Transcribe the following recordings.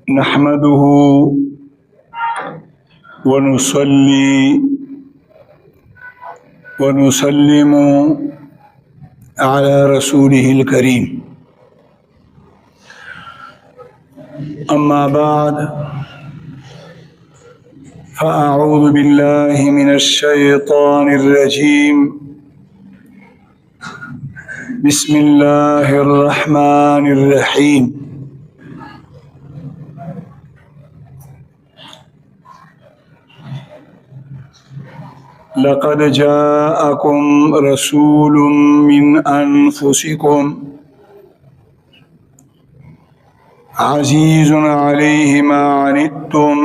نحمده ونصلي ونسلم على رسوله الكريم. أما بعد، فأعوذ بالله من الشيطان الرجيم. بسم الله الرحمن الرحيم. لقد جاءكم رسول من أنفسكم عزيز عليه ما عنتم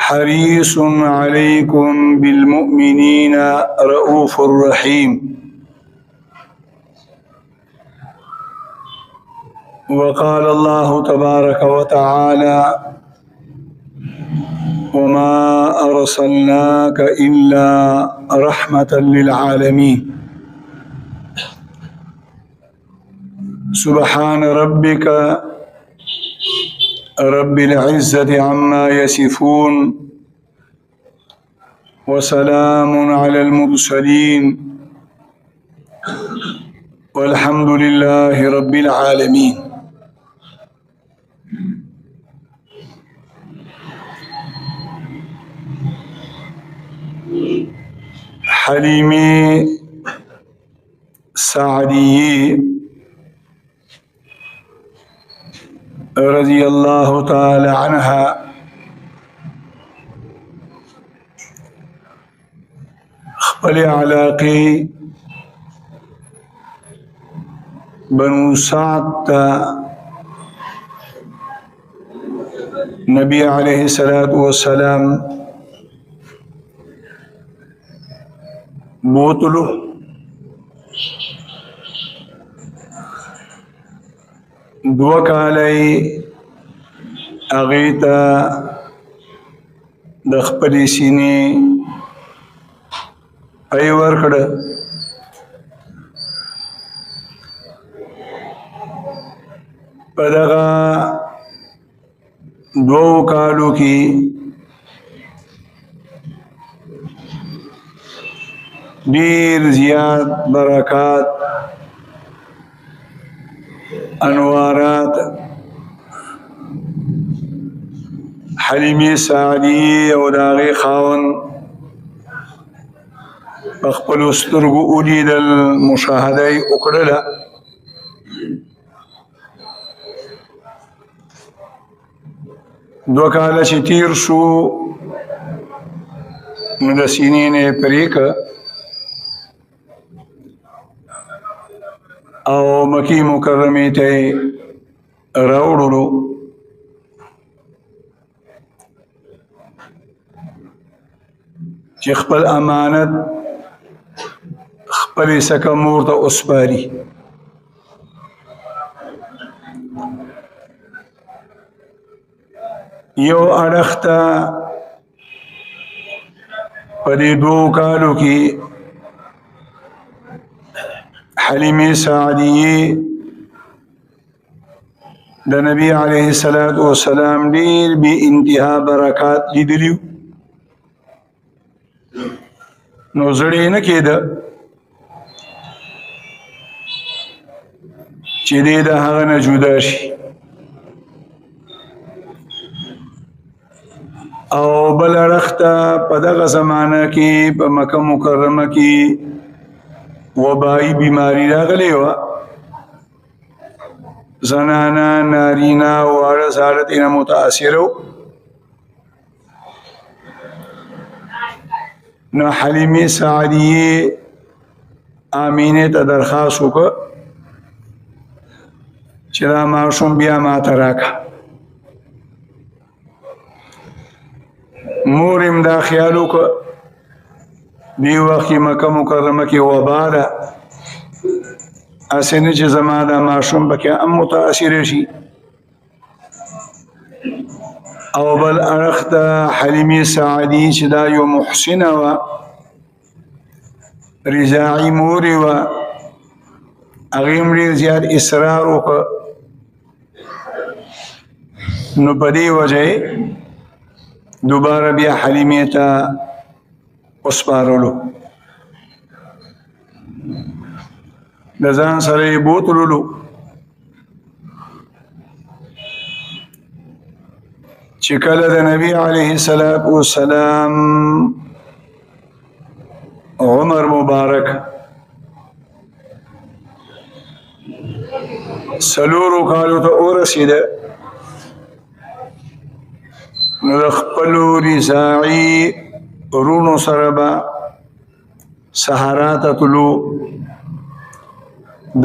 حريص عليكم بالمؤمنين رؤوف رحيم. وقال الله تبارك وتعالى: وما أرسلناك إلا رحمة للعالمين. سبحان ربك رب العزة عما يصفون، وسلام على المرسلين، والحمد لله رب العالمين. حلیمه سعدیه رضی اللہ تعالی عنہا خپل علاقه بنو سعد تا نبی علیہ الصلوۃ والسلام بوتلو. دو کالی اغیتا د خپلې سینې پی ورکړه. په دغه دوو کالو کې ډیر زیات برکات، انوارات حلیمه سعدیه او د هغې خاوند په خپلو سترګو ولیدل، مشاهده یې وکړله. دوه کاله چې تیر شو نو د سینې نه یې پرې کړه او مکی مکرمه ته راوړلو. چې خپل امانت خپل سکه مور ته وسپاري. یو اړخ ته په دې دوو کالو کې حلیمه سعدیه د نبی علیه الصلاۃ والسلام ډیر بی انتها برکات لیدلیو. نو زړه نه کېده چې دې د هغه نه جدا شي، او بل اړخ ته په دغه زمانه کې په مکه مکرمه کې وبایی بیماری راغلی وه. زنانا نارینا واړه زاړه ترېنه متاثره وو. نو حلیمه سعدیه آمینې ته درخواست وکړه چې دا ماشوم بیا ماته راکړه. مور یې دا خیال وکړه دی وخت کې مکه مکرمه کې وبا ده، هسې نه چې زما دا ماشوم پکې هم متاثره شي. او بل اړخ ته حلیمه سعدیه چې دا یو محسنه وه، رضاعي مور یې وه، هغې هم ډېر زیات اصرار وکړه نو په دې وجه دوباره بیا حلیمې ته وسپارلو د ځان سره یې بوتللو چې کله د نبی علیه السلام عمر مبارک سلورو کالو ته ورسېده نو د خپلو رضاعي وروڼو سره به صحرا ته تلو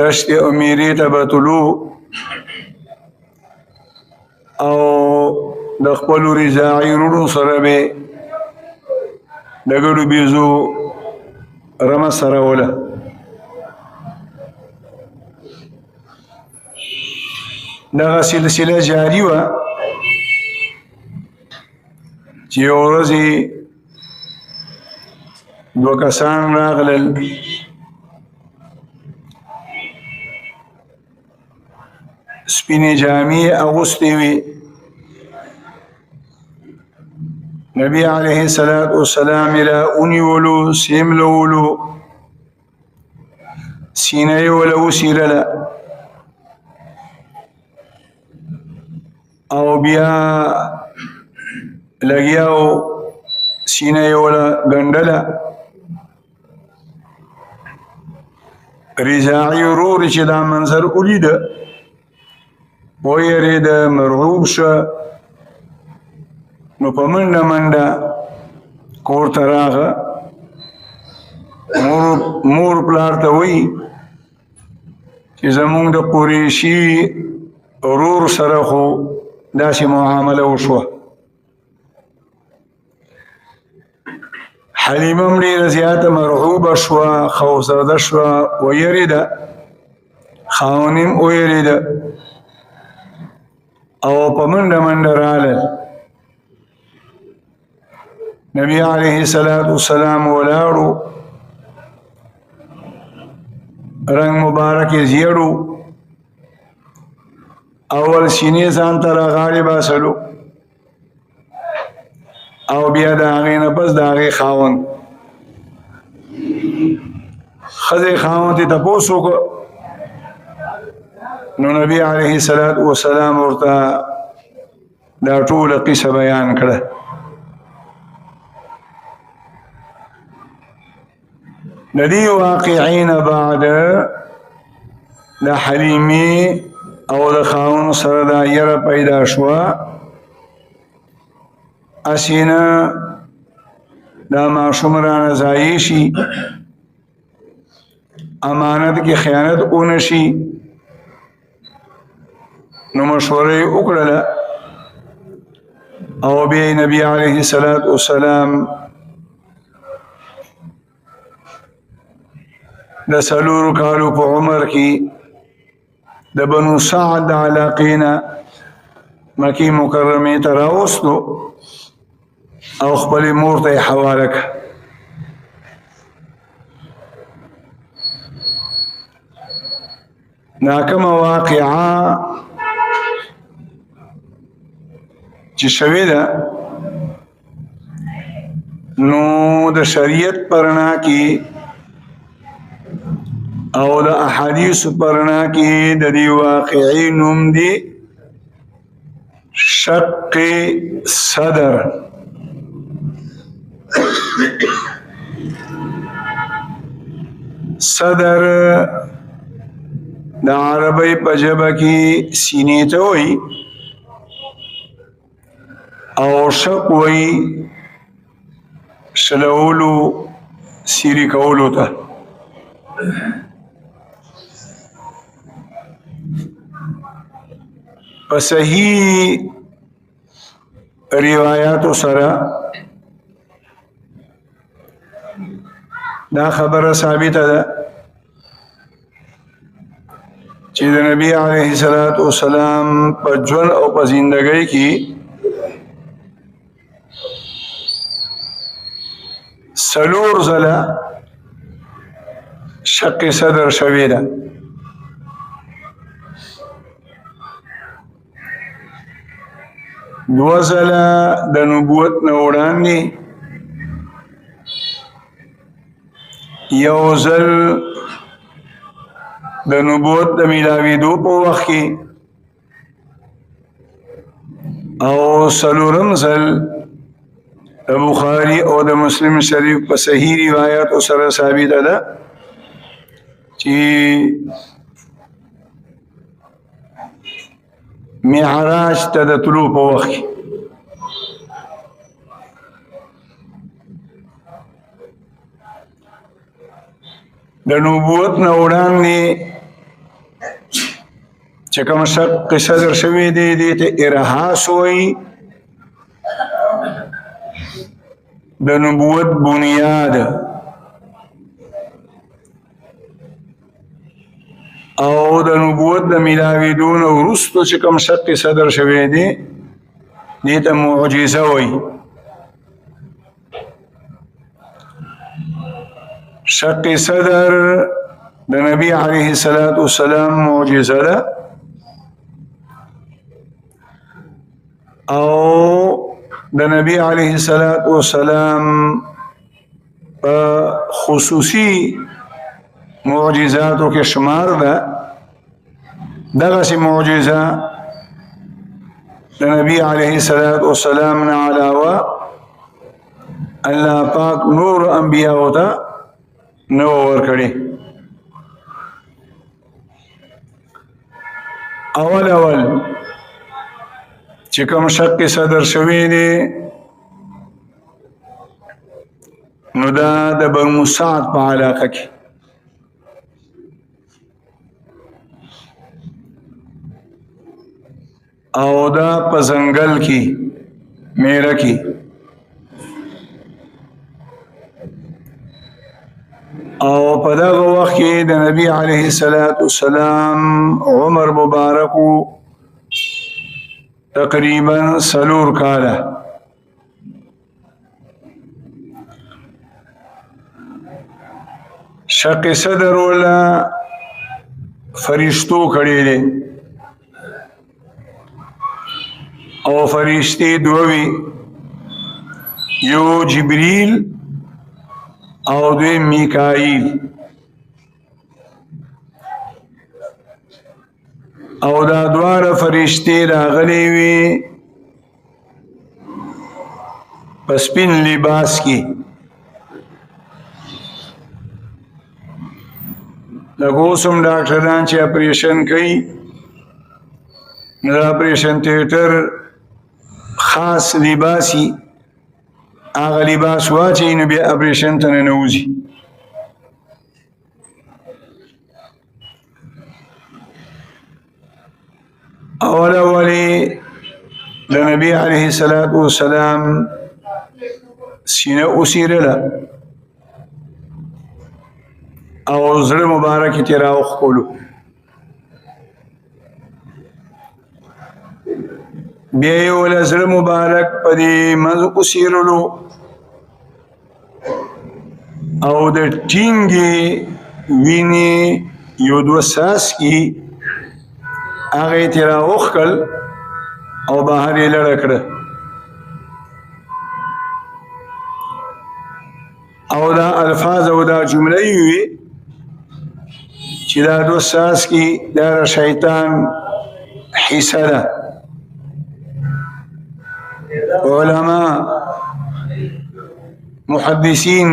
دشت امیرې ته به تلو او د خپلو رضاعي وروڼو سره به د ګډو بیزو رمه سروله دغه سلسله جاري وه چې یو ورځ دوه کسان راغلل سپینې جامې اغوستې وې نبی علیه السلام یې راونیولو سیملولو سینه یې وله وڅیرله او بیا لګیاو سینه یې وله ګنډله رضاعي ورور چې دا منظر ولیده ویرېده مرعوب شه نو په منډه منډه کور ته راغه مور پلار ته وایي چې زمونږ د قریشي ورور سره خو داسې معامله وشوه حلیمه هم ډېره زیاته مرعوبه شوه خوفزده شوه ویرېده خاوند هم ویرېده او په منډه منډه راغلل نبی علیه السلام ولاړو رنگ مبارک یې زیړو اول سینې ځان ته راغاړې باسلو او بیا د هغې نه پس د هغې خاوند ښځې خاوند یې تپوس وکړ نو نبی علیه السلام ورته دا ټوله قصه بیان کړه د دې واقعین بعد د حلیمې او د خاوند سره دا یره پیدا شوه اسینه دا ماشوم رانه ضایع شي امانت کې خیانت ونه شي نو مشوره یې وکړله او بیا نبی علیه السلام د څلورو کالو په عمر کې د بنو سعد د علاقې نه مکې مکرمې ته راوستو او خپلې مور ته یې حواله کړه ناکمه واقعه چې شوې ده نو د شریعت پرنا کې او د احادیث پرنا کې د دې واقعي نوم دی شق صدر صدر د عربی په ژبه کې سینې ته وایي او شق وایي شلولو سیری کولو ته په صحیح روایاتو سره دا خبره ثابته ده چې د نبی علیه السلام په ژوند او په زندګۍ کې څلور ځله شق صدر شوې ده دو ځله د نبوت نه وړاندې یو ځل د نبوت د میلاویدو په وخت کې او څلورم ځل د بخاري او د مسلم شریف په صحیح روایت سره ثابته ده چې معراج ته د طلوع په وخت کې د نبوت نه وړاندې چې کوم قصه در شوې دی دې ته ارهاس وایي د نبوت بنیاد او د نبوت د میلاویدو نه وروسته چې کوم قصه در شوې دی دې ته معجزه وایي شق صدر د نبی علیه السلام معجزه ده او د نبی علیه السلام په خصوصي معجزاتو کې شمار ده دغسې معجزه د نبی علیه السلام نه علاوه الله پاک نور انبیاء ته نو ورکړي اول چې کوم شق صدر شوی دی نو دا د بنو سعد په علاقه کې او دا په ځنګل کې میره کې او په دغه وخت کې د نبی علیه السلام عمر مبارک تقریبا 4 کاله شق صدر ولا فرشتو کړي دي او فرشتي دوی یو جبريل او دوی میکائیل او دا دواره فرشتي راغلي وي په سپین لباس کې لکه اوس هم ډاکټران چې اپریشن کوي نو د اپریشن تیټر خاص لباسي هغه لباس واچوي نو بیا اپریشن ته ننوځي اولی د نبی علیه السلام سینه اوسیرله او زړه مبارک یې راوښکلو بیا یې وله زړه مبارک په دې منځ اوسیرلو او د ټینګې وینې یو 2 څاڅکي هغه یې ترې راوښکل او بهر یې لړه کړه او دا الفاظ او دا جمله یې وي چې دا 2 څاڅکي دا شیطان حصه ده علماء محدثین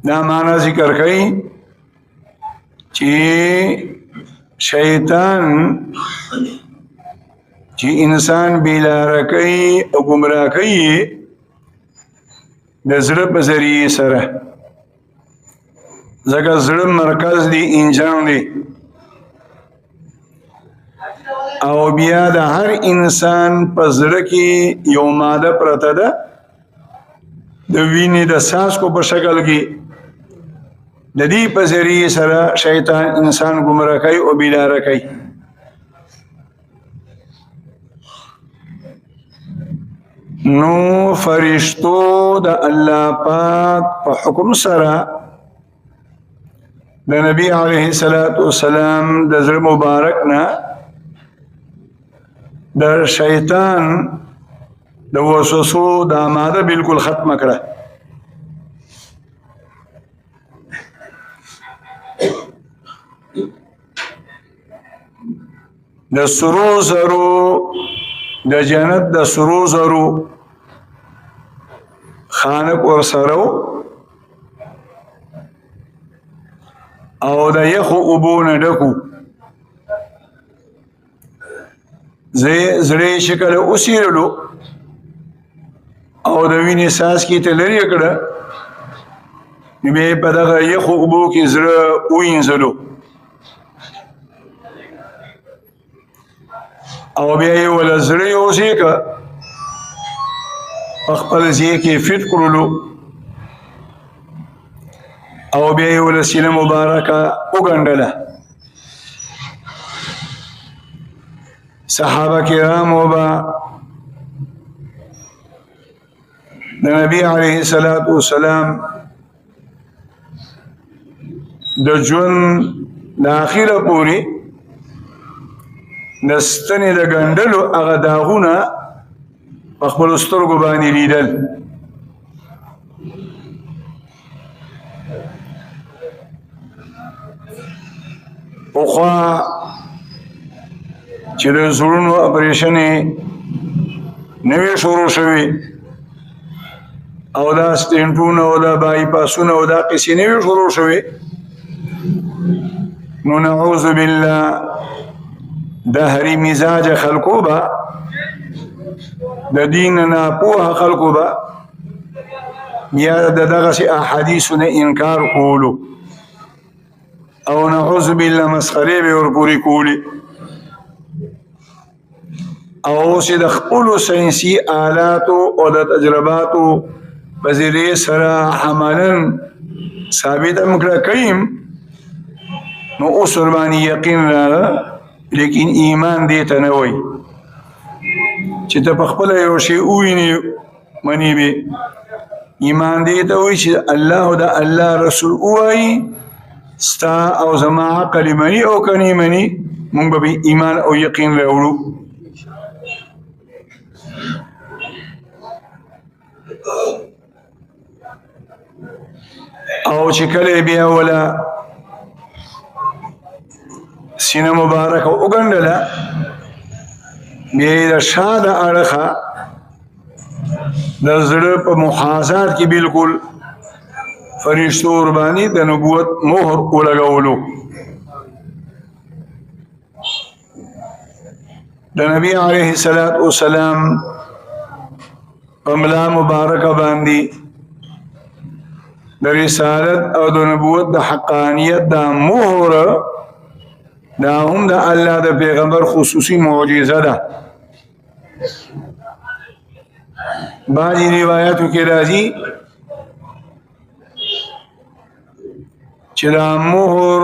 دا معنی ذکر کوي چې شیطان چې انسان بیلاره کوي او گمراه کوي د زړه په ذریعې سره ځکه زړه مرکز دی انجن دی او بیا د هر انسان په زړه کې یو ماده پرته ده د وینې د څاڅکو په شکل کې د دې په ذریعې سره شیطان انسان گمراه کوي او بیلاره کوي نو فرشتو د الله پاک په حکم سره د نبی علیه السلام د زړه مبارک نه د شیطان د وسوسو دا ماده بالکل ختمه کړه. د سرو زرو د جنت د سرو زرو خانق ورسره او د یخو اوبو نه ډکو زړې شکل اوسېرلو او د وینې څاڅکي ته لرې کړه، نو بیا یې په دغه یخو اوبو کې زړه ووینځلو او بیا یې وله زړه یوسې که په خپل ځای کې فټ کړلو او بیا یې وله سینه مبارکه وګنډله. صحابه کرامو به د نبی علیه الصلاة والسلام د ژوند د اخره پورې د ستنې د ګنډلو هغه داغونه په خپلو سترګو باندې لیدل. پخوا چې د زړونو اپریشنې نه وې شروع شوې او دا سټینټونه او دا بایپاسونه او دا قصې نه وې شروع شوې، نو نعوذ بالله د هرې مزاج خلکو به د دین نه پوهه خلکو به بیا د دغسې احادیثو نه انکار کولو او نعوذ بالله مسخرې به ورپورې کولې او اوس د خپلو ساینسي آلاتو او د تجرباتو په ذریعې سره عملاً ثابته هم کړه کړي، نو اوس ورباندې یقین راغله، لیکن ایمان دې ته نه وایي چې ته په خپله یو شی ووینې منې به. ایمان دې ته وایي چې الله او د الله رسول ووایي، ستا او زما عقل مني او که نه مني، موږ به ایمان او یقین راوړو. او چې کله بیا ولا سینه مبارکه وګنډله، بیا یې د شا د اړخه د زړه په محاذات کې بالکل فرشتو ورباندې د نبوت مهر ولګولو. د نبی علیه الصلاة والسلام په ملا مبارکه باندې د رسالت او د نبوت د حقانیت دا مهر، دا هم د الله د پیغمبر خصوصي معجزه ده. بعضی روایاتو کې راځي چې دا مهر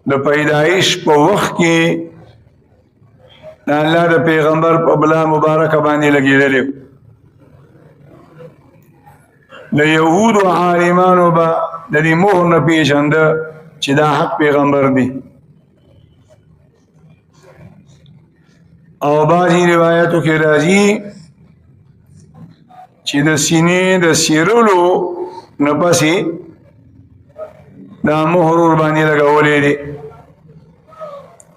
د پیدایش په وخت کې د الله د پیغمبر په بلا مبارکه باندې لګېدلی. د یهودو عالمانو به د دې مهر نه پېژنده چې دا حق پیغمبر دی. او بعضې روایاتو کې راځي چې د سینې د سیرلو نه پسې دا مهر ورباندې لګولی دی.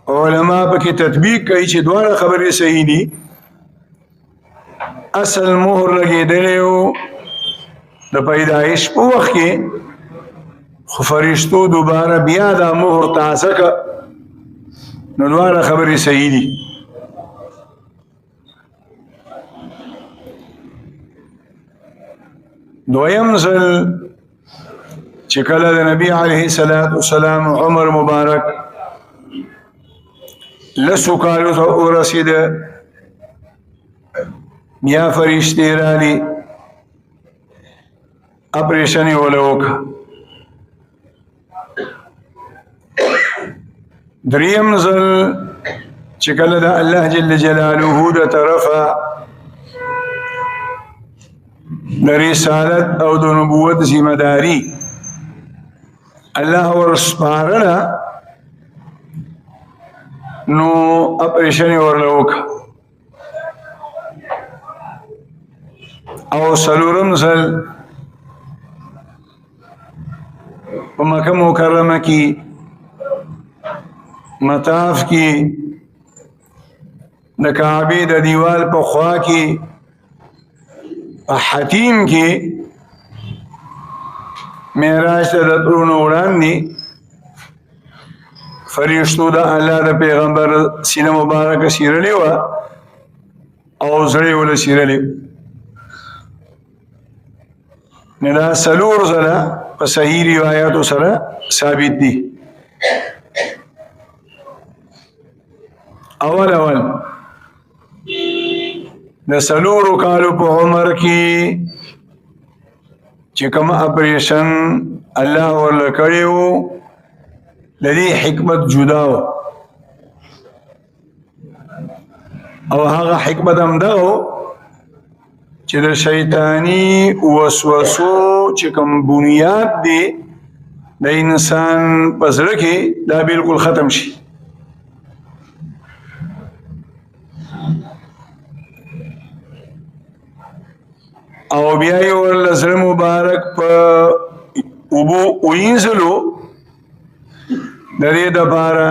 علما پکې تطبیق کوي چې دواړه خبرې صحیح دي. اصل مهر لګېدلی و د پیدایش په وخت کې، خو فرشتو دوباره بیا دا مهر تازه که، نو دواړه خبرې صحیح دي. دویم ځل چې کله د نبی علیه الصلاة والسلام عمر مبارک لسو کالو ته ورسېده، بیا فرشتې راغلې اپریشن یې وله وکړه. دریم ځل چې کله د الله جل جلاله د طرفه د رسالت او د نبوت ذمه داري الله ورسپارله، نو اپریشن یې ورله وکړه. او سلورم ځل په مکه مکرمه کې مطاف کې د کعبې د دیوال په خوا کې په حتیم کې معراج ته د تلونو وړاندې فرشتو د الله د پیغمبر سینه مبارکه سیرلې وه او زړه یې وله سیرلې. نو دا څلور ځله په صحیح روایاتو سره ثابت دي. اول د څلورو کالو په عمر کې چې کوم اپریشن الله ورله کړی و د دې حکمت جدا و او هغه حکمت هم دا و چې د شیطانی وسوسو چې کوم بنیاد دی د انسان په زړه کې دا بالکل ختم شي. او بیا یې ورله زړه مبارک په اوبو وینځلو د دې دپاره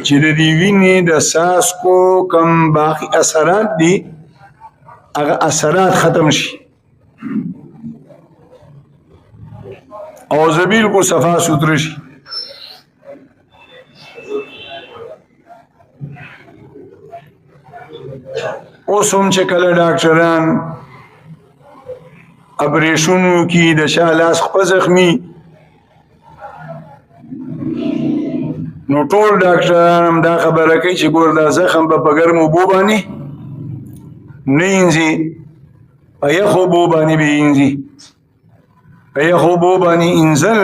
چې د دې وینې د څاڅکو کم باقي اثرات دي هغه اثرات ختم شي او زه بالکل صفا سوتره شي. اوس هم چې کله ډاکټران اپریشنو کې د شا لاس خپه زخمي نو ټول ډاکټران هم دا خبره کوي چې ګور دا زخم به په ګرمو اوبو باندې نه اینځي، په یخو اوبو باندې به اینځي. په یخو اوبو باندې اینځل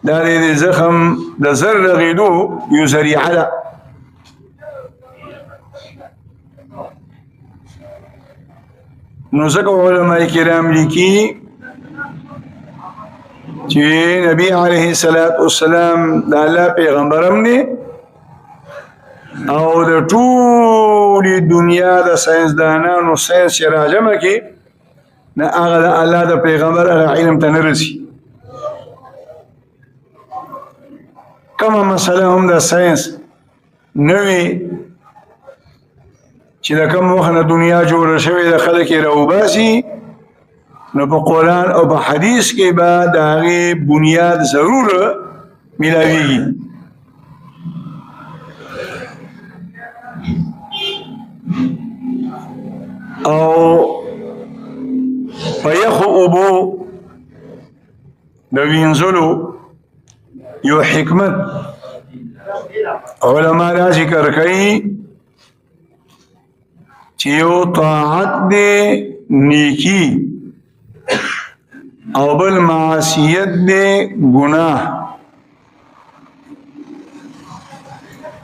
دا د زخم د زر رغېدو یو ذریعه ده. نو ځکه علماء کرام لیکي چې نبی علیه السلام د الله پیغمبر هم دی او د ټولې دنیا د ساینسدانانو ساینس چې راجمع کړي نه هغه د الله د پیغمبر هغه علم ته نه رسي. کومه مسله هم د ساینس نه وي چې د کوم وخت نه دنیا جوړه شوې د خلک یې راوباسي نو په قرآن او په حدیث کې به د هغې بنیاد ضرور میلاویږي. او په یخو اوبو د وینځلو یو حکمت علما دا ذکر کوي چې یو طاعت دی نیکی او بل معصیت دی گناه.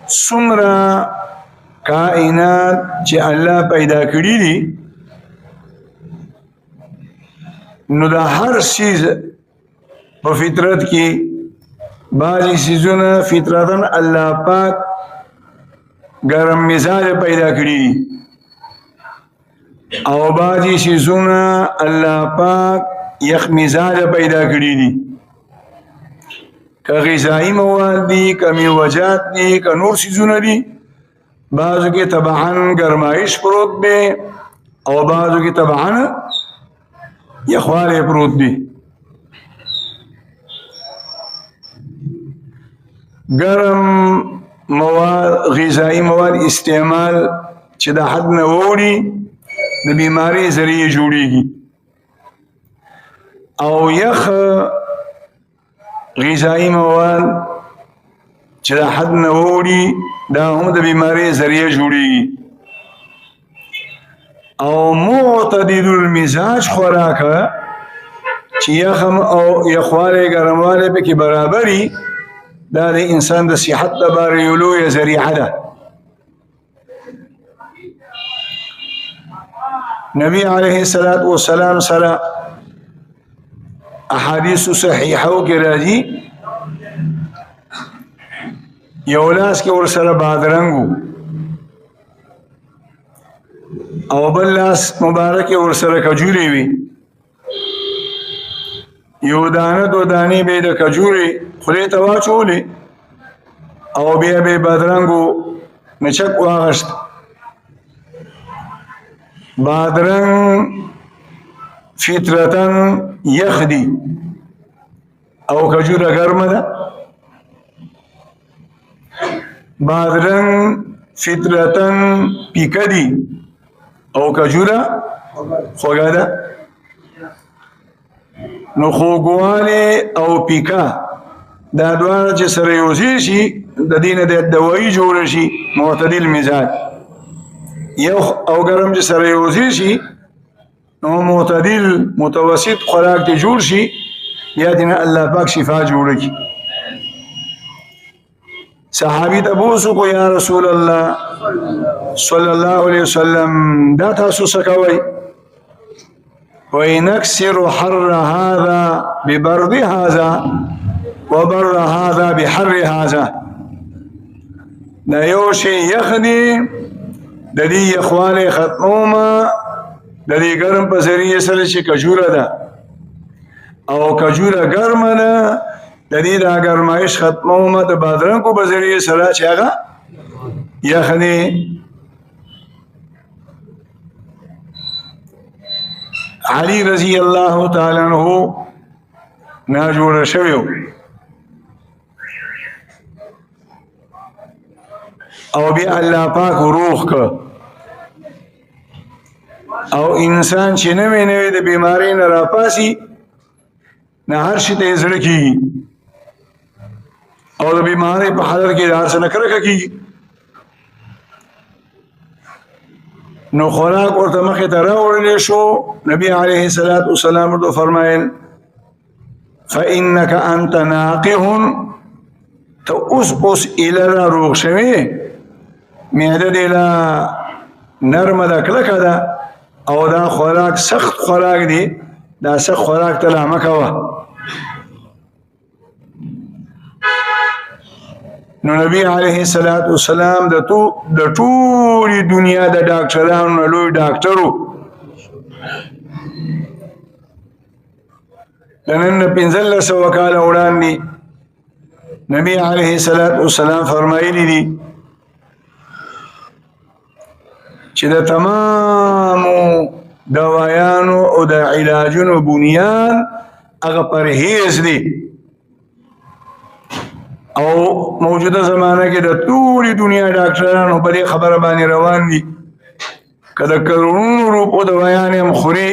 څومره کائنات چې الله پیدا کړي دي نو د هر چیز په فطرت کې بعضې څیزونه فطرتا الله پاک ګرم مزاج پیدا کړي دي او بعضې څیزونه الله پاک یخ مزاج پیدا کړي دي. که غذایي مواد دي که میوجات دي که نور څیزونه دي بعضو کې طبعا گرمایش پروت دی او بعضو کې طبعا یخوالی پروت دی. گرم مواد غذایي مواد استعمال چې د حد نه ووړي د بیماری ذریعه جوړیږي او یخ غذایي مواد چې د حد نه ووړي دا هم د بیماری ذریعه جوړیږي. او معتدل المزاج خوراکه چې یخم او یخوالی ګرموالی پکې برابري دا د انسان د صحت لپاره یو لویه ذریعه ده. نبی علیه السلام سره احادیث صحیحو کې راځي یو لاس کې ورسره بادرنګ او بل لاس مبارک ورسره کجوري وي یو دانه دو دانې به د کجوري خولې ته واچولې او بیا به بادرنګو مچک واغشت بادرنګ فطرتن یخ دی او کجوره ګرمه ده بادرنګ فطرتن پیکه دی او کجوره خوږه ده نو خوږوالی او پیکه دا دواړه چې سره یوځای شي د دې نه د دوایي جوړه شي معتدل مزاج یو او ګرم چې سره یوځای شي نو معتدل متوسط خوراک ته جوړ شي بیا دې نه الله پاک شفا جوړه کړي صحابي تبوسو کو یا رسول الله صلی الله علیه وسلم دا تاسو څه کوئ وَيَنَكْسِرُ حَرَّ هَذَا بِبَرْدِ هَذَا وَبَرَّ هَذَا بِحَرِّ هَذَا دا یو شی یخ دی د دې یخوالی ختمومه د دې ګرم په ذریعه سره چې کجوره ده او کجوره ګرمه ده د دې دا ګرمایش ختمومه د بادرنګو په ذریعه سره چې هغه یخ دی علی رضی الله تعالی عنہ نا جوړ شویو او بیا الله پاک روح که او انسان چې نوې نوې د بیماری نه راپاسي نه هر شي ته زړه کیږي او د بیماری په حالت کې هر څه نه کرکه کیږي نو خوراک ورته مخې ته راوړلی شو نبی علیه الصلاة والسلام ورته فرمایل فإنك أنت ناقح ته اوس ایله را روغ شوې معده دې لا نرمه ده کلکه ده او دا خوراک سخت خوراک دی دا سخت خوراک ته لا مه کوه نو نبی علیه الصلاة والسلام د ټولې دنیا د ډاکټرانو نه لوی ډاکټر و د نن نه 1500 کاله وړاندې نبی علیه الصلاة والسلام فرمایلی دي چې د تمامو دوایانو او د علاجونو بنیان هغه پرهیز دی او موجوده زمانه کې د ټولې دنیا ډاکټرانو په دې خبره باندې روان دي که د کروڑونو روپو دوایان هم خوري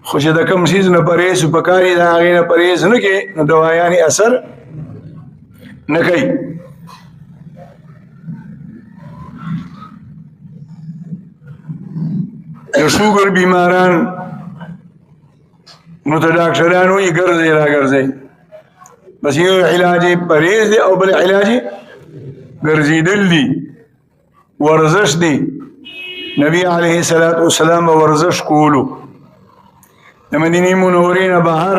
خو چې د کوم څیز نه پرهیز پکار دی د هغې نه پرهیز نه کوي نو دوایان اثر نه کوي د شوګر بیماران نو ته ډاکټران وایي ګرځئ راګرځئ بس یو علاج پرهیز دی او بل علاج ګرځېدل دي ورزش دی نبی علیه الصلاة والسلام ورزش کولو د مدینې منورې نه بهر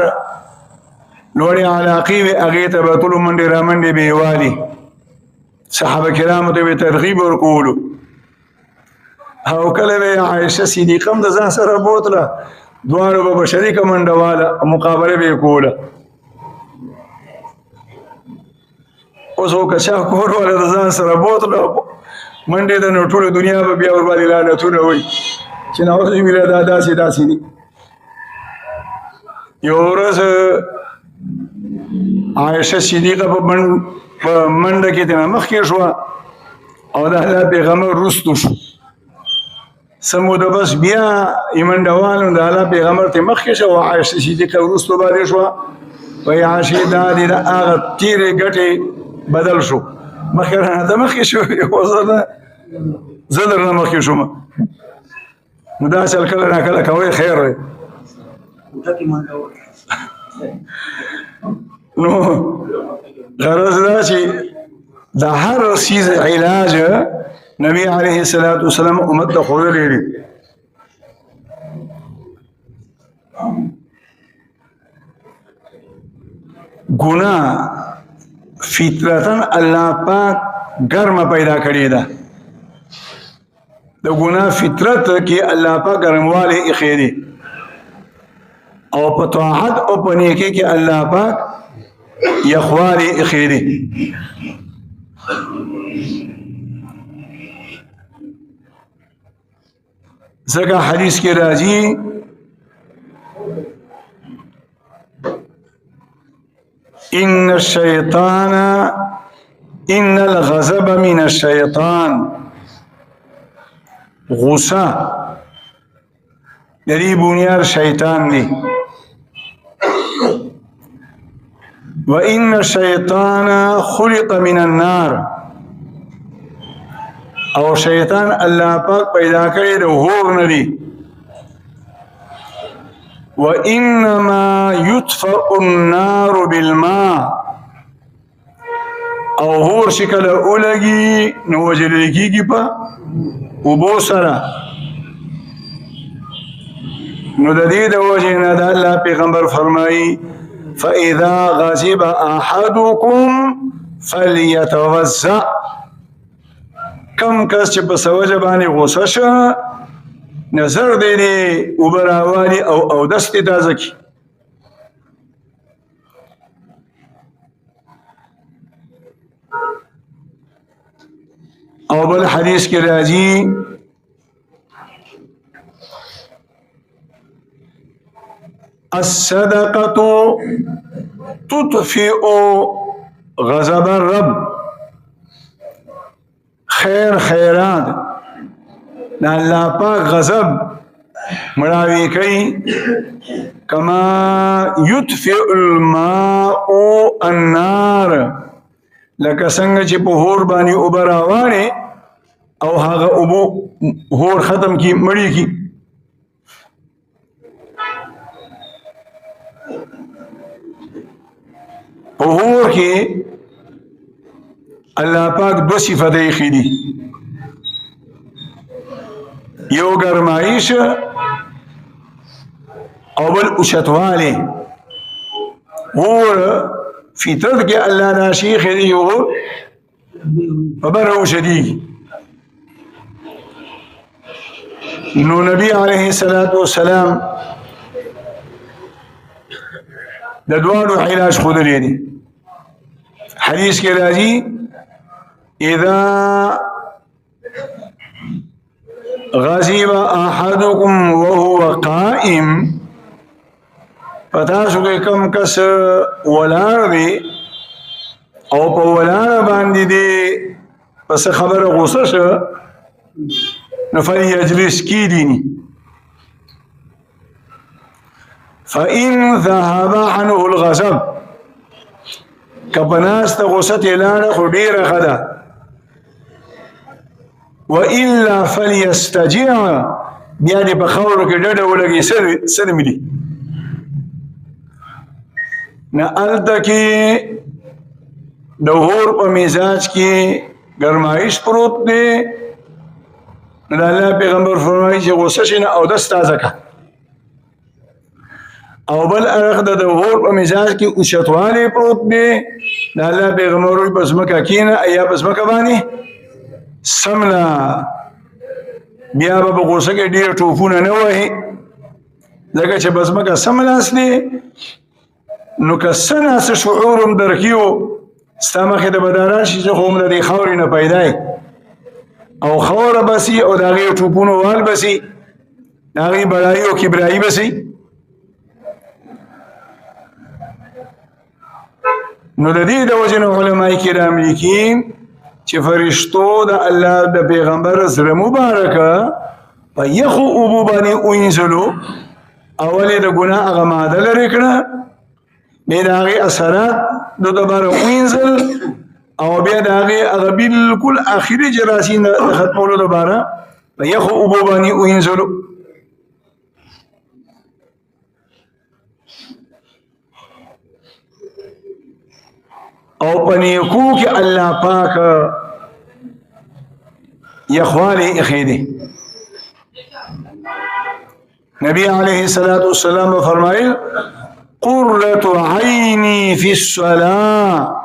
لوړې علاقې وې هغې ته به ټولو منډې رامنډې به یې والي صحابه کرامو ته به ترغیب ورکولو او کله به عایشه صدیقه هم د ځان سره بوتله دواړو به شریکه منډه واله مقابله به یې کوله اوس خو که چا کور والا د ځان سره بوتله منډې ده نو ټوله دنیا به بیا ورباندې لعنتونه وایي چې نعوذ بالله دا داسې داسې دي یو ورځ عایشه صدیقه په منډه کې ترې مخکې شوه او د الله پیغمبر وروستو شو څه موده بس بیا یې منډه والو د الله پیغمبر ترې مخکې شوه او عایشه صدیقه وروستو باندې شوه وایي عایشې دا دې د هغه تېرې ګټې بدل شو مخکې رانه ته مخکې شو خو زه درنه مخکې شوم نو دا چل کله ناکله کوئ خیر دی نو غرض دا چې د هر څیز علاج نبی علیه الصلاة والسلام امت ته ښودلی دي ګناه فطرتاً الله پاک ګرمه پیدا کړې ده د ګناه فطرت کې الله پاک ګرمواله اخیری او په طاعت او په نیکی کې الله پاک یخواله اخیری ځکه حدیث کې راځي ان الغضب من الشیطان غصه دې بنیاد شیطان دی وان الشیطان خلق من النار او شیطان الله پاک پیدا کړی د اور نه دی وانما يطفئ النار بالماء او اور شکل اولگی نو وجل کیږي په اوبو سره نو د دې د وجه نه د الله پیغمبر فرمایي فاذا غضب احدكم فليتوضا کم کس چې په سوجه باندې غوسه شه نظر دې وبراوالي او دست تازه کی او بل حدیث کې راځي الصدقه تطفئ غضب الرب خیرات دا الله پاک غضب مړاوي کوي کما يطفئ الماء النار لکه څنګه چې په اور باندې اوبه راوړي او هغه اوبو اور ختم کی مړی کی په اور کې الله پاک دو صفته خېدي یو ګرمایش او بل اوشتواله اور فطرت کې الله ناشي خېدي یو خبره وشدي نو نبی علیه الصلاۃ والسلام د دوانو علاج خود لري حدیث کې راځي اذا غضب احدكم وهو قائم پتاسو کې کم کس ولار دی او په ولار باندې دی پس خبره غوسه شه نو فليجلس کی دینی فإن ذهب عنه الغضب کپناست غوسه لاړه خو ډیره خدا وإلا فليستجع بیا دې په خاورو کې ډډه ولګي سر ملي نه الته کې د اور په مزاج کې ګرمایش پروت دی نو د الله پیغمبر فرمایي چې غوسه شي نه او دست تازه کا او بل اړخ د اور په مزاج کې اوچتوالی پروت دی د الله پیغمبر وایي په ځمکه کښېنه یا په ځمکه باندې سملا بیا به په غوسه کې ډېر ټوپونه نه وهي ځکه چې په ځمکه سملاس دی نو که څه ناسه شعور هم درکي و ستا مخې ته به دا راشي چې خو هم د دې خاورې نه پیدا او خوره بسي او د هغې ټوپونو وال بسي د هغې بړایي او کبرایي بسي نو د دې د وجې نه علماء کرام لیکي چې فرشتو د الله د پیغمبر زړه مبارکه په یخو اوبو باندې وینځلو اولې د ګناه هغه ماده لرې کړه بیا د هغې اثرات د دوباره وینځل او بیا د هغې هغه بالکل آخري جراثیم د ختمولو دپاره په یخو اوبو باندې وینځلو او پنیکو کې الله پاک یخوالی اخیدی نبی علیہ الصلوۃ والسلام فرمایل قرۃ عینی فی الصلاة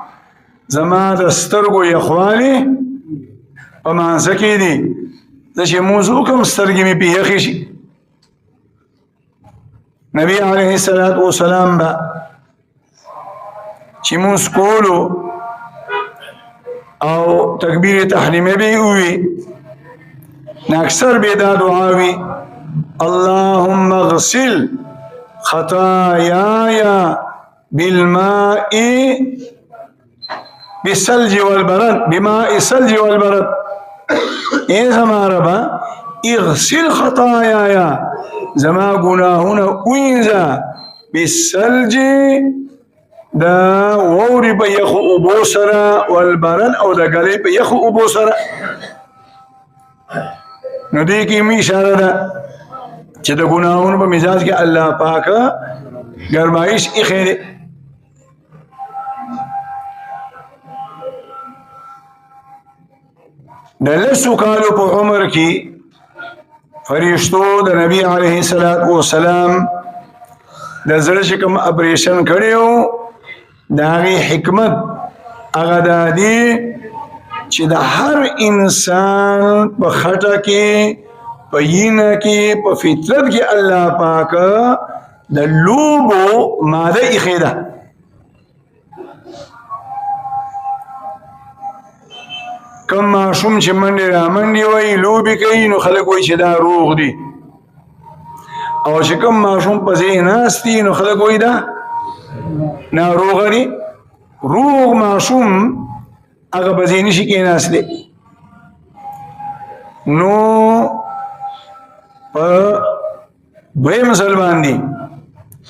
زما د سترګو یخوالی په مانځ کې دی زه چې مونځ وکړم سترګې مې پې یخې شي. نبی علیه الصلاة والسلام به چې مونځ کولو او تکبیر تحریمه به یې ووي نو اکثر به دا دعا وي اللهم اغسل خطاياي بالماء بالثلج والبرد بماء الثلج والبرد. اے زما ربا اغسل خطاياي زما گناهونه وینځه بالثلج دا ووري په یخو اوبو سره والبرد او د ګلې په یخو اوبو سره. نو دې کې می اشاره ده چې د ګناهونو په مزاج کې الله پاک ګرمایش ایښی دی. د لسو کالو په عمر کې فرشتو د نبی علیه الصلاة والسلام د زړه چې کوم اپریشن کړی و د هغې حکمت هغه دا دی چې د هر انسان په خټه کې په وینه کې په فطرت کې الله پاک د لوبو ماده ایښې ده. کم ماشوم چې منډې را منډې وایي لوبې کوي نو خلک وایي چې دا روغ دي، او چې کم ماشوم په ځای ناست دي نو خلک وایي دا ناروغه دي. روغ ماشوم هغه په ځای نشي کېناستلی. نو په دویم ځل باندې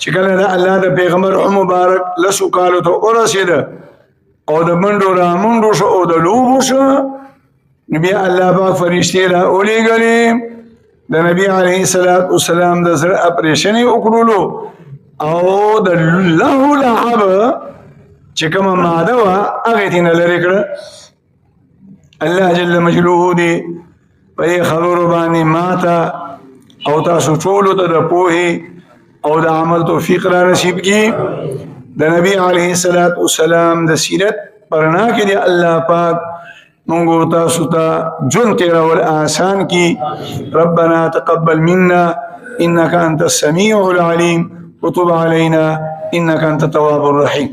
چې کله د الله د پیغمبر مبارک لسو کالو ته ورسېده او د منډو را منډو شو او د لوبو شو، نو بیا الله پاک فرشتې را ولېږلې د نبی علیه الصلاة والسلام د زړه اپریشن یې وکړلو او د لهو لعب چې کومه ماده وه هغې ترې نه لرې کړه. الله جل مجلوه دې په دې خبرو باندې ماته او تاسو ټولو ته د پوهې او د عمل توفیق را نصیب کړي. د نبی علیه الصلاة والسلام د سیرت پرنا کې دی الله پاک مونږ تاسو ته ژوند تېرول آسان کړي. ربنا تقبل منا انك انت السميع العليم وتب علينا انك انت التواب الرحيم.